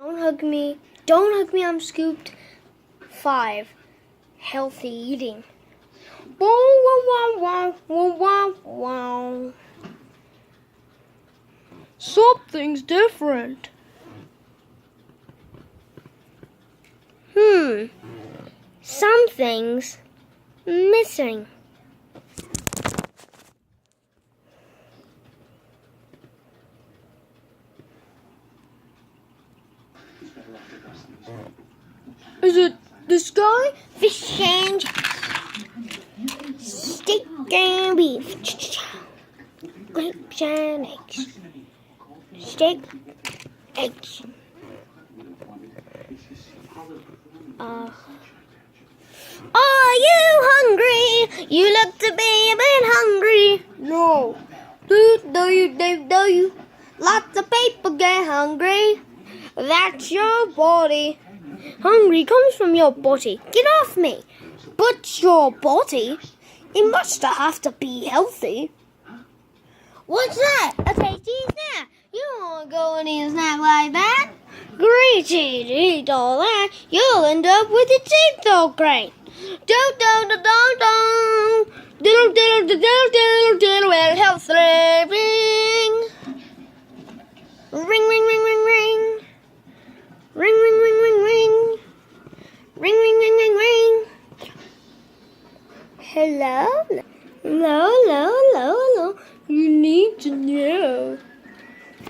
Don't hug me. Don't hug me, I'm scooped. 5. Healthy eating. Wow, wow, wow, wow, wow, wow. Something's different. Something's missing. Is it this guy? Fish and steak and beef. Grapes and eggs. Steak, eggs. Are you hungry? You look to be a bit hungry. No. Do you? Lots of people get hungry. That's your body. Hungry comes from your body. Get off me. But your body, it must have to be healthy. What's that? A tasty snack. You don't want to go and eat a snack like that. Great, eat all that. You'll end up with your teeth all great. Well, health ring. Ring, ring, ring, ring, ring. Ring, ring, ring, ring, ring. Ring, ring, ring, ring, ring. Hello? Hello. You need to know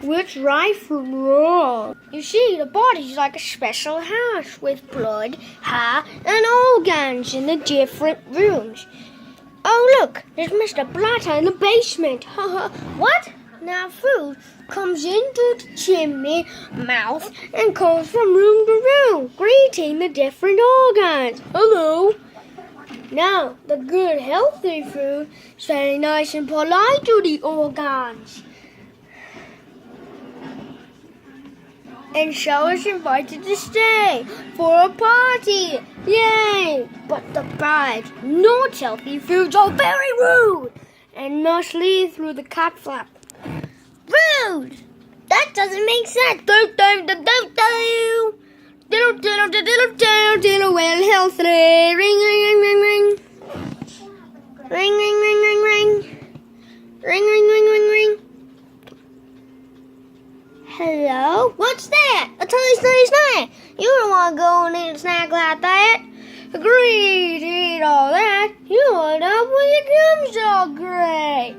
which right from wrong. You see, the body's like a special house with blood, hair, and organs in the different rooms. Oh, look, there's Mr. Blatter in the basement. What? Now food comes into the chimney mouth and goes from room to room, greeting the different organs. Hello. Now, the good, healthy food is very nice and polite to the organs. And so is invited to stay for a party. Yay! But the bad, not healthy foods are very rude and must leave through the cat flap. Rude! That doesn't make sense. Well, healthy. Ring, ring, ring, ring, ring. Ring, ring, ring, ring, ring. Ring, ring, ring, ring, ring. Hello? What's that? A tiny snack. You don't want to go and eat a snack like that. Agreed to eat all that. You end up with your gums all gray.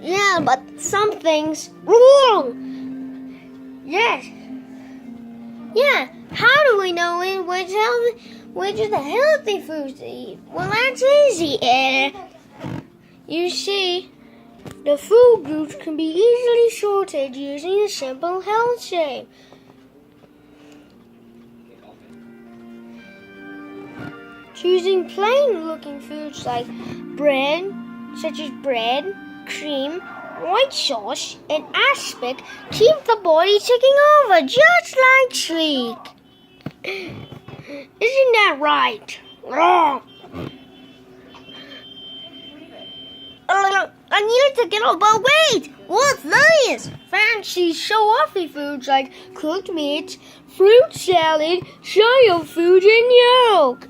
Yeah, but something's wrong. Yes. Yeah, how do we know which is the healthy foods to eat? Well, that's easy, You see, the food groups can be easily sorted using a simple health shape. Choosing plain-looking foods like bread, such as bread, cream, white sauce, and aspic keep the body ticking over just like sleep. Isn't that right? Wrong. I need to get up, but wait! What's this? Fancy show-offy foods like cooked meats, fruit salad, soy foods, and yolk.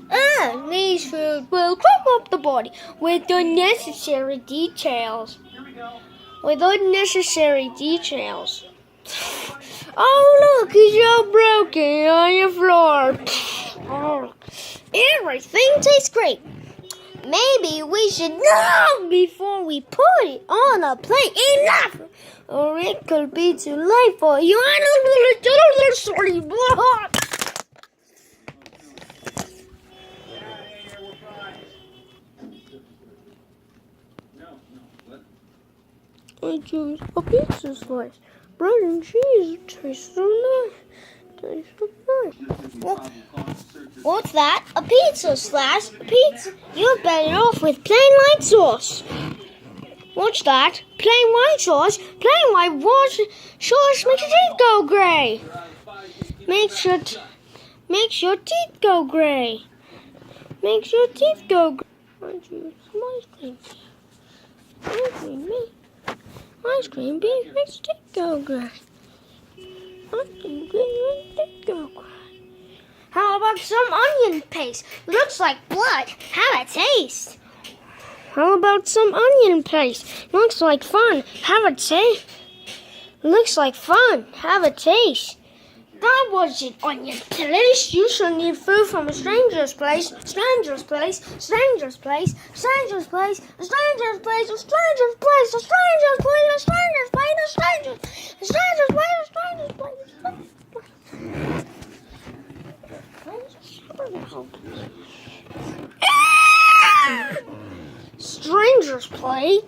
These foods will crop up the body with unnecessary details. Oh, look, it's all broken on your floor. Everything tastes great. Maybe we should know before we put it on a plate. Enough! Or it could be too late for you. I choose a pizza slice. Bread and cheese tastes so nice. What's that? A pizza slice? A pizza? You're better off with plain white sauce. What's that? Plain white sauce? Plain white sauce makes your teeth go grey. Makes your teeth go grey. I choose some ice cream. Ice cream beef makes your teeth go grey. Ice cream beef makes your teeth go about some onion paste? Looks like blood. Have a taste. How about some onion paste? Looks like fun. Have a taste. Looks like fun. Have a taste. That wasn't onion paste. You shouldn't eat food from a stranger's place. Stranger's place. Stranger's place. Stranger's place. A stranger's place. A stranger's place. A stranger's place. A stranger's place. A stranger's place. A stranger's place. A stranger's place. Stranger's place.